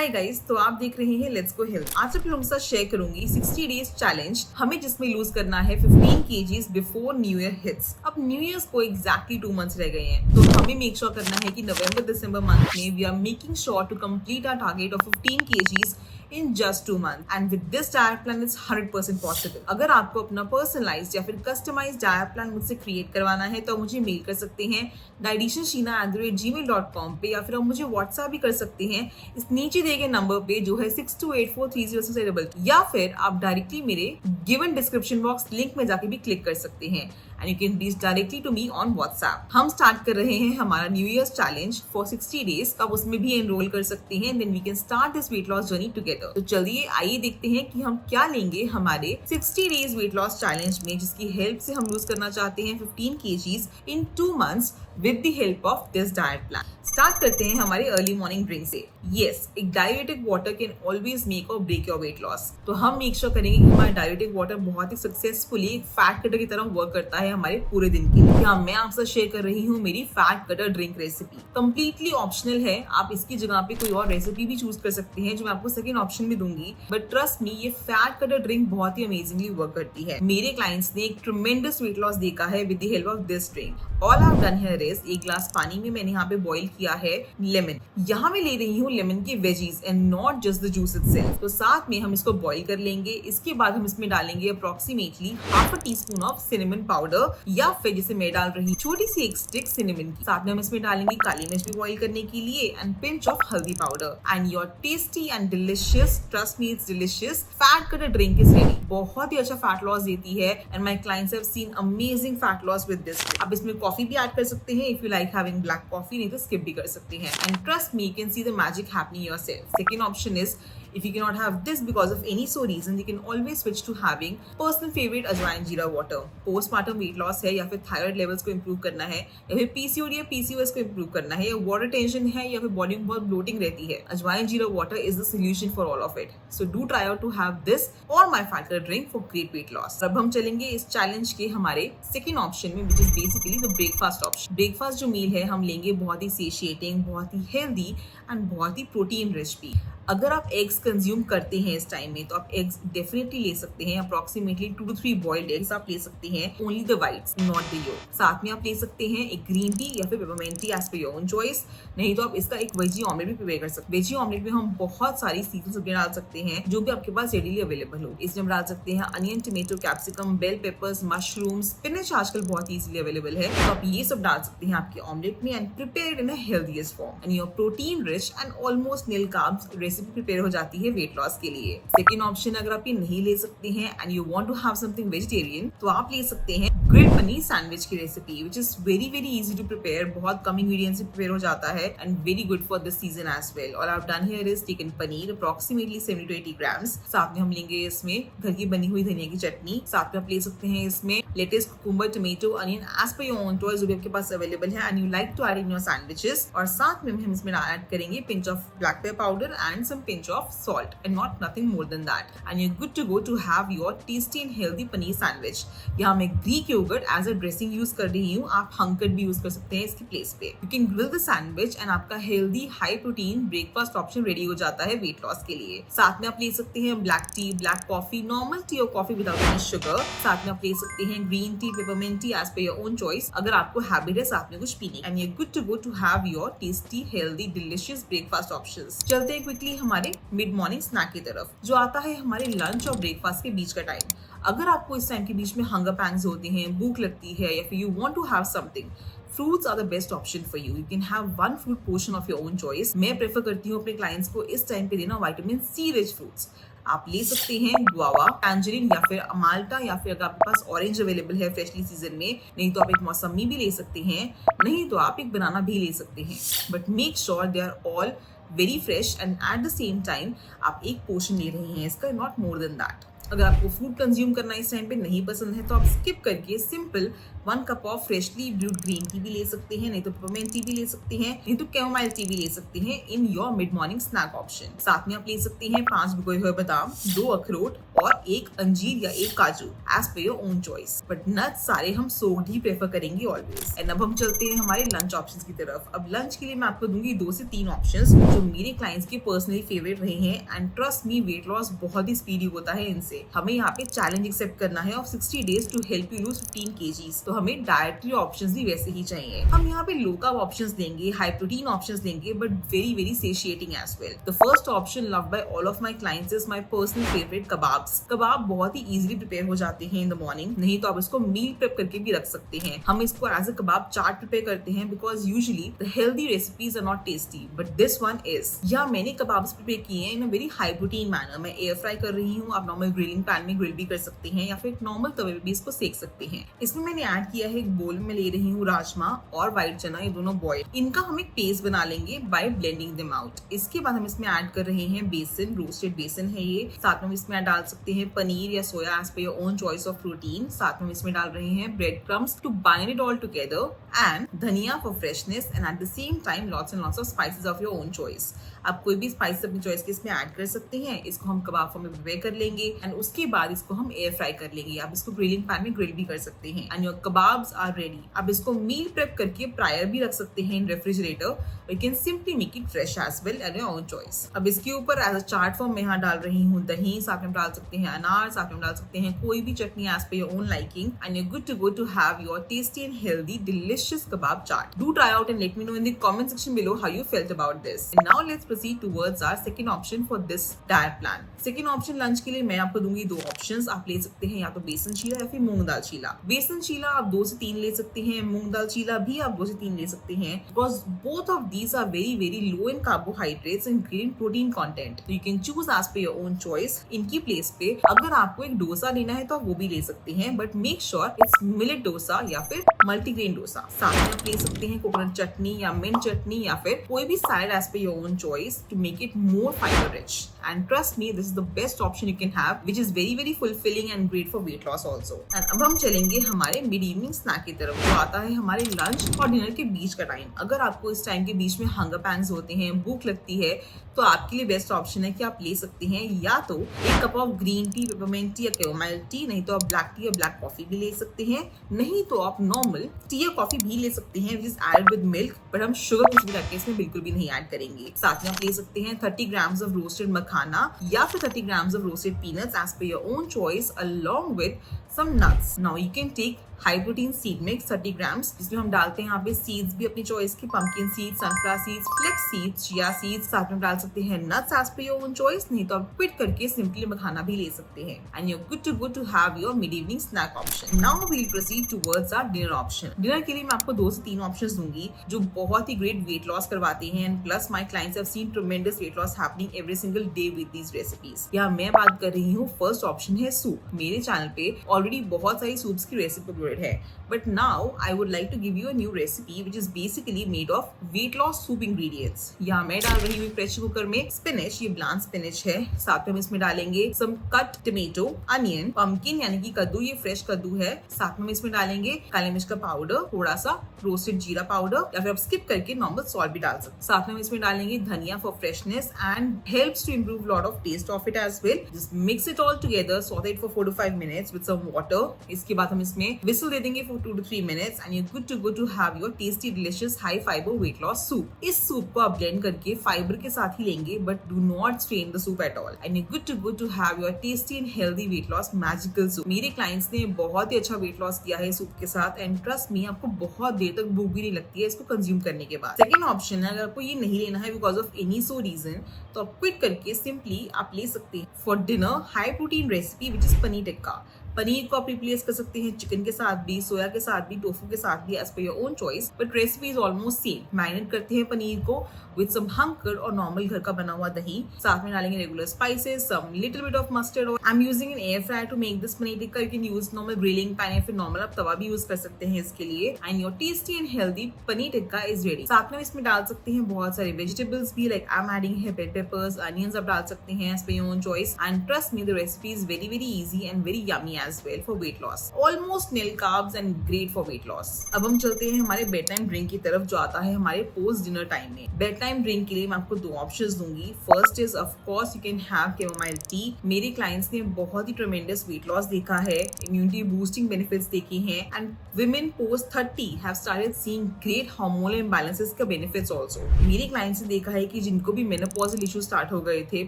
Hi guys, तो आप देख रहे हैं लेट्स गो हेल्थ। आज मैं लोगों के साथ शेयर करूंगी 60 डेज चैलेंज हमें जिसमें लूज करना है 15 kgs before new year hits. अब न्यू ईयर को एग्जैक्टली 2 मंथ्स रह गए हैं, तो हमें मेक श्योर करना है कि नवंबर दिसंबर मंथ में we are making sure to complete our target of 15 kgs in just 2 months and with this diet plan it's 100% possible। अगर आपको अपना पर्सनलाइज्ड या फिर कस्टमाइज्ड डाइट प्लान मुझसे क्रिएट करवाना है तो मुझे मेल कर सकते हैं dietitiansheena@gmail.com पे, या फिर आप मुझे व्हाट्सएप भी कर सकते हैं इस नीचे दिए गए नंबर पे जो है 62843067, या फिर आप डायरेक्टली मेरे गिवन डिस्क्रिप्शन बॉक्स लिंक में जाके भी क्लिक कर सकते हैं and you can reach directly to me on WhatsApp. हम स्टार्ट कर रहे हैं हमारा new year challenge for 60 days. आप उसमें भी एनरोल कर सकते हैं, then we can start this weight loss journey together. तो चलिए आइए देखते हैं कि हम क्या लेंगे हमारे 60 डेज वेट लॉस चैलेंज में, जिसकी हेल्प से हम लूज करना चाहते हैं 15 kgs in 2 months with the help of this diet plan. Start करते हैं हमारे अर्ली मॉर्निंग ड्रिंक से। यस, एक diuretic water can always make और ब्रेक योर वेट लॉस। तो हम मेक श्योर करेंगे कि हमारा डायरेटिक वाटर बहुत ही सक्सेसफुली एक फैट कटर की तरह वर्क करता है हमारे पूरे दिन के लिए। यहाँ मैं आपसे शेयर कर रही हूँ मेरी fat cutter drink recipe. Completely optional है, आप इसकी जगह पे कोई और रेसिपी भी चूज कर सकते हैं जो मैं आपको सेकंड ऑप्शन भी दूंगी, बट ट्रस्ट मी ये फैट कटर ड्रिंक बहुत ही अमेजिंगली वर्क करती है। मेरे क्लाइंट्स ने एक ट्रिमेंडस वेट लॉस देखा है with the help of this drink. All I have done here is एक ग्लास पानी में मैंने यहाँ पे बॉईल किया है लेमन। यहाँ मैं ले रही हूँ लेमन के veggies and not just the juice itself. तो साथ में हम इसको बॉईल कर लेंगे। इसके बाद हम इसमें डालेंगे approximately half a teaspoon of cinnamon powder, या फिर जैसे मैं डाल रही छोटी सी एक स्टिक सिनेमन की। साथ में हम इसमें डालेंगे काली मिर्च भी बॉईल करने के लिए एंड पिंच ऑफ हल्दी powder and your tasty and delicious, trust me it's delicious, fat cutter drink is ready. बहुत ही अच्छा फैट लॉस देती है and my clients have seen amazing fat loss with this. अब इसमें कॉफी भी add कर सकते हैं if you like having black coffee, नहीं तो स्किप भी कर सकते हैं and trust me you can see the magic happening yourself. Second option is if you cannot have this because of any so reason, you can always switch to having personal favorite अजवाइन jeera water. Postmortem weight loss है या फिर thyroid levels को improve करना है या फिर PCOD या पीसीओएस को इंप्रूव करना है या वाटर टेंशन है या फिर बॉडी में बहुत ब्लोटिंग रहती है, ajwain jeera water is the solution for all of it. So do try out to have this और my fat cutter drink for great weight loss. अब हम चलेंगे इस चैलेंज के हमारे सेकंड ऑप्शन में, which is basically the breakfast option. Breakfast जो मील है हम लेंगे बहुत ही सेशिएटिंग, बहुत ही हेल्दी एंड बहुत ही प्रोटीन रिच भी। अगर आप एग्स कंज्यूम करते हैं इस टाइम में तो आप एग्स डेफिनेटली ले सकते हैं। अप्रोक्सीमेटली 2 to 3 बॉइल्ड एग्स आप ले सकते हैं, only the whites not the yolk. साथ में आप ले सकते हैं एक ग्रीन टी या फिर peppermint tea as per your own choice, नहीं तो आप इसका एक वेजी ऑमलेट भी प्रिपेयर कर सकते हैं। वेजी ऑमलेट में हम बहुत सारी सीजनल सब्जियां डाल सकते हैं जो भी आपके पास रेडीली अवेलेबल हो। इसमें हम डाल सकते हैं onion, tomato, capsicum, bell peppers, mushrooms, spinach आजकल बहुत इजीली अवेलेबल है, तो आप ये सब डाल सकते हैं आपके ऑमलेट में and prepare in a healthiest form and your protein rich and almost nil carbs recipe prepare हो जाती है वेट लॉस के लिए। सेकंड ऑप्शन अगर आप ये नहीं ले सकते हैं and you want to have something vegetarian, तो आप ले सकते हैं ग्रिल्ड पनीर सैंडविच की recipe, which is very easy to prepare. बहुत कम इंग्रेडिएंट्स से प्रिपेयर हो जाता है and very good for this season as well. और आप done here is taken paneer approximately 70 to 80 grams. साथ में हम लेंगे इसमें घर की बनी हुई धनिया की चटनी। साथ में आप ले सकते हैं इसमें lettuce, cucumber, tomato, onion as per your own choice जो भी आपके पास अवेलेबल है and you like to add in your sandwiches. और साथ में हम इसमें ऐड करेंगे pinch of black pepper powder and some pinch of salt and not nothing more than that, and you're good to go to have your tasty and healthy paneer sandwich। यहाँ मैं Greek yogurt as a dressing use कर रही हूँ, आप हंकट भी use कर सकते हैं इसकी प्लेस पे। You can grill the sandwich and आपका healthy high protein breakfast option ready हो जाता है वेट लॉस के लिए। साथ में आप ले सकते हैं black tea, black coffee, normal tea और कॉफी विदाउट एनी शुगर। साथ में आप ले सकते हैं green tea, peppermint tea as per your own choice अगर आपको हैबिट है साथ में कुछ पीने, and you're good to go to have your tasty, healthy, delicious breakfast options। चलते हैं क्विकली हमारे मिड मॉर्निंग स्नैक की तरफ, जो आता है हमारे लंच और ब्रेकफास्ट के बीच का टाइम। अगर आपको इस टाइम के बीच में हंगर पैंग्स होते हैं, भूख लगती है या फिर you want to have something, fruits are the best option for you. You can have one fruit portion of your own choice. मैं प्रेफर करती हूँ अपने क्लाइंट्स को इस टाइम पे देना विटामिन सी रिच फ्रूट्स। आप ले सकते हैं गुआवा, टैंजरीन या फिर माल्टा, या फिर अगर आपके पास ऑरेंज अवेलेबल है फ्रेशली सीजन में, नहीं तो आप एक मौसमी भी ले सकते हैं, नहीं तो आप एक बनाना भी ले सकते हैं। But make sure they are all very fresh and at the same time आप एक पोर्शन ले रहे हैं इसका, नॉट मोर देन दैट। अगर आपको फ्रूट कंज्यूम करना इस टाइम पे नहीं पसंद है तो आप स्किप करके simple 1 cup of freshly brood green tea भी ले सकते हैं, नहीं तो पेपरमेंट टी भी ले सकते हैं, नहीं तो कैमोमाइल टी भी ले सकते हैं in your mid morning snack option. साथ में आप ले सकते हैं 5 भिगोए हुए बादाम, 2 अखरोट, और एक अंजीर या एक काजू, as per your own choice. But nuts सारे हम सोक्ड ही प्रेफर करेंगे ऑलवेज। एंड अब हम चलते हैं हमारे लंच ऑप्शंस की तरफ। अब लंच के लिए मैं आपको दूंगी 2 से 3 ऑप्शंस जो मेरे क्लाइंट्स के पर्सनली फेवरेट रहे हैं। And trust me, weight loss बहुत ही स्पीडी होता है इनसे। हमें यहाँ पे चैलेंज एक्सेप्ट करना है of 60 days to help you lose 15 kgs। तो हमें डाइटरी ऑप्शंस भी वैसे ही चाहिए। हम यहाँ पे लो कार्ब ऑप्शंस लेंगे, हाई प्रोटीन ऑप्शंस लेंगे, but very very satiating as well. The first option loved by all of my clients is my personal favourite kebabs. Kebab बहुत ही इजीली प्रिपेयर हो जाते हैं इन द मॉर्निंग। नहीं तो आप इसको मील प्रेप करके भी रख सकते हैं। हम इसको as a kebab chaat prepare करते हैं because usually the healthy recipes are not tasty, but this one is. या मैंने कबाब्स प्रिपेयर किए हैं in a very high protein manner. मैं एयर फ्राई कर रही हूँ, आप नॉर्मल ग्रिलिंग पैन में ग्रिल भी कर सकते हैं या फिर नॉर्मल तवे पे भी इसको सेक सकते हैं। इसमें मैंने ऐड किया है, एक बोल में ले रही हूँ राजमा और व्हाइट चना, ये दोनों बॉयल। इनका हम एक पेस्ट बना लेंगे बाय ब्लेंडिंग देम आउट। इसके बाद हम इसमें ऐड कर रहे हैं बेसन, रोस्टेड बेसन है ये। साथ में हम इसमें डाल सकते हैं पनीर या soya, as per your own choice of protein. साथ में हम इसमें डाल रहे हैं bread crumbs to bind it all together, and dhania for freshness, and at the same time lots and lots of spices of your own choice. आप कोई भी स्पाइस अपनी चॉइस के इसमें ऐड कर सकते हैं। इसको हम कबाब फॉर्म में प्रिपेयर कर लेंगे एंड उसके बाद इसको हम एयर फ्राई कर लेंगे। आप इसको ग्रिलिंग पैन में ग्रिल भी कर सकते हैं and your kebabs are ready. आप इसको मील प्रेप करके प्रायर भी रख सकते हैं in refrigerator. You can simply make it fresh as well at your own choice. अब इसके ऊपर एज अ चाट फॉर्म में यहाँ डाल रही हूँ दही, साथ में डाल सकते हैं अनार, साथ में डाल सकते हैं कोई भी chutney as per your own liking, and you good to go to have your tasty and healthy delicious kebab chaat. Do try out and let me know in the comment section below how you felt about this. And now let's proceed towards our second option for this diet plan. Second option lunch के लिए मैं आपको दूंगी 2 options. आप ले सकते हैं या तो बेसन चीला या फिर मूंग दाल चीला। बेसन चीला आप 2 से 3 ले सकते हैं, मूंग दाल चीला भी आप 2 से 3 ले सकते हैं, because both of these are very very low in carbohydrates and green protein content. You can choose as per your own choice. इनकी प्लेस पे अगर आपको एक डोसा लेना है तो आप वो भी ले सकते हैं, but make sure it's millet dosa या फिर मल्टीग्रेन डोसा। साथ में आप ले सकते हैं कोकोनट चटनी या मिंट चटनी या फिर कोई भी salad as per your own choice to make it more fibre rich. And trust me, this is the best option you can have, which is very very fulfilling and great for weight loss also. And अब हम चलेंगे हमारे mid evening snack की तरफ, जो आता है हमारे लंच और डिनर के बीच का टाइम। अगर आपको इस टाइम के बीच में हंगर पैंस होते हैं, भूख लगती है, तो आपके लिए बेस्ट ऑप्शन है कि आप ले सकते हैं या तो एक cup of green tea, peppermint T या कैमोमाइल टी, नहीं तो आप ब्लैक टी या ब्लैक कॉफी भी ले सकते हैं, नहीं तो आप नॉर्मल टी या कॉफी भी ले सकते हैं which is added with milk, but हम शुगर किसी भी टाइप इसमें बिल्कुल भी नहीं ऐड करेंगे। साथ में आप ले सकते हैं 30 ग्राम्स ऑफ रोस्टेड मखाना या फिर 30 grams of roasted peanuts as per your own choice along with some nuts. Now you can take high protein seed mix 30 grams, जिसमें हम डालते हैं यहाँ पे सीड्स भी अपनी चॉइस की, pumpkin seeds, sunflower seeds, flax seeds, chia seeds. साथ में डाल सकते हैं nuts as per your own choice, नहीं तो आप क्विट करके सिंपली मखाना भी ले सकते हैं। And you good to go to have your mid evening snack option. Now we will proceed towards our dinner option. Dinner के लिए मैं आपको 2 से 3 ऑप्शंस दूंगी जो बहुत ही ग्रेट वेट लॉस करवाते हैं, and plus my clients have seen ट्रेमेंडस weight loss happening every single day with these recipes. यहाँ मैं बात कर रही हूँ, फर्स्ट ऑप्शन है सूप। मेरे चैनल पे ऑलरेडी बहुत सारी सूप्स की रेसिपी अपलोडेड है, but now I would like to give you a new recipe which is basically made of weight loss soup ingredients. यहाँ मैं डाल रही हूँ प्रेशर कुकर में स्पिनच, ये ब्लांच स्पिनच है। साथ में हम इसमें डालेंगे some cut tomato, onion, pumpkin यानी कि कद्दू, ये फ्रेश कद्दू है। साथ में हम इसमें डालेंगे काली मिर्च का पाउडर, थोड़ा सा रोस्टेड जीरा पाउडर, या फिर आप स्किप करके नॉर्मल सॉल्ट भी डाल सकते हैं। साथ में हम इसमें डालेंगे धनिया for freshness and helps to improve lot of taste of it as well. Just mix it all together, saute it for 4 to 5 minutes with some water. इसके बाद हम इसमें विसल दे देंगे for 2 to 3 minutes and you're good to go to have your tasty delicious high fiber weight loss soup. इस soup को आप blend करके fibre के साथ ही लेंगे, but do not strain the soup at all and you're good to go to have your tasty and healthy weight loss magical soup. मेरे clients ने बहुत ही अच्छा वेट लॉस किया है सूप के साथ, एंड ट्रस्ट मी, आपको बहुत देर तक भूख भी नहीं लगती है इसको कंज्यूम करने के बाद। सेकेंड ऑप्शन है, अगर आपको ये नहीं लेना है because of any so reason, तो आप क्विट करके सिंपली आप ले सकते हैं for dinner high protein recipe which is paneer tikka. Paneer को आप रिप्लेस कर सकते हैं चिकन के साथ भी, सोया के साथ भी, टोफू के साथ भी, as per your own choice, but recipe is almost same. Marinate करते हैं पनीर को विद सम हंकर और नॉर्मल घर का बना हुआ दही, साथ में डालेंगे regular spices, some little bit of mustard oil. I am using an air fryer to make this paneer tikka. You can use normal grilling pan या फिर नॉर्मल आप तवा भी यूज कर सकते हैं इसके लिए, and your tasty and healthy paneer tikka is ready. साथ में इसमें डाल सकते हैं बहुत सारे वेजिटेबल्स भी, लाइक आई एम एडिंग है रेड पेपर्स, अनियंस आप डाल सकते हैं as per your own choice, and trust me the recipe is very very easy and very yummy as well for weight loss. Almost nil carbs and great for weight loss. अब हम चलते हैं हमारे bed time drink की तरफ, जो आता है हमारे पोस्ट डिनर टाइम में। बेड टाइम ड्रिंक के लिए मैं आपको 2 ऑप्शंस दूंगी। First is of course you can have chamomile tea. मेरे क्लाइंट्स ने बहुत ही ट्रेमेंडस वेट लॉस देखा है, इम्यूनिटी बूस्टिंग बेनिफिट्स देखे हैं and women post 30 have started seeing great hormonal imbalances का benefits also। मेरे क्लाइंट्स ने देखा है कि जिनको भी मेनोपॉजल इशू स्टार्ट हो गए थे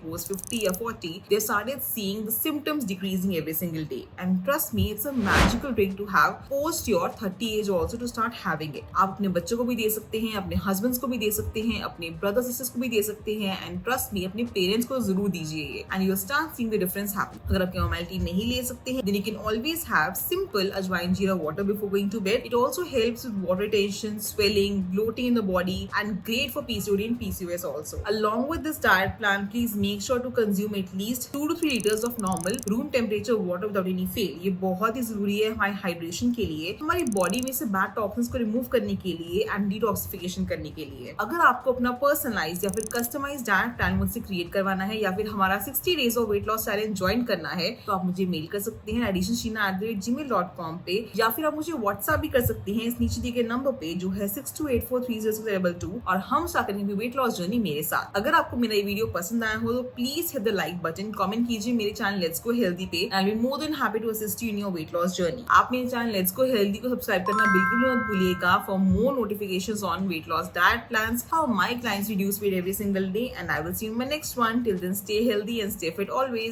पोस्ट 50 या 40, they started seeing the symptoms decreasing every single day and trust me it's a magical drink to have post your 30 age also to start having it। आप अपने बच्चों को भी दे सकते हैं, अपने हस्बैंड्स को भी दे सकते हैं, अपने ब्रदर सिस्टर्स को भी दे सकते हैं एंड ट्रस्ट मी अपने पेरेंट्स को जरूर दीजिए ये and you start seeing the difference happen. अगर आप कैमोमाइल टी नहीं ले सकते हैं then you can always have simple अजवाइन जीरा water before going to bed। It also helps with water retention, swelling, bloating in the body and great for PCOD and PCOS also। Along with this diet plan, please make sure to consume at least 2 to 3 liters of normal room temperature water without any fail। ये बहुत ही जरूरी है हमारी hydration के लिए, हमारी body में से बैड टॉक्सिन्स को रिमूव करने के लिए एंड डिटॉक्सिफिकेशन करने के लिए। अगर आपको अपना पर्सनलाइज्ड या फिर कस्टमाइज्ड डाइट प्लान मुझसे क्रिएट करवाना है या फिर हमारा 60 days of weight loss challenge join करना है तो आप मुझे मेल कर सकते हैं additionshina@gmail.com पे या फिर आप मुझे व्हाट्सएप भी कर सकते हैं इस नीचे दिए गए नंबर पे जो है 62843062 और हम स्टार्ट करेंगे वेट लॉस जर्नी मेरे साथ। अगर आपको मेरा ये वीडियो पसंद आया हो तो please hit the like button, comment कीजिए मेरे चैनल लेट्स गो हेल्दी पे। I will be more than happy to assist you in your weight loss journey. आप मेरे चैनल लेट्स गो हेल्दी को सब्सक्राइब करना बिल्कुल मत भूलिएगा for more notifications on weight loss diet plans, how my clients reduce weight every single day and I will see you in my next one. Till then stay healthy and stay fit always.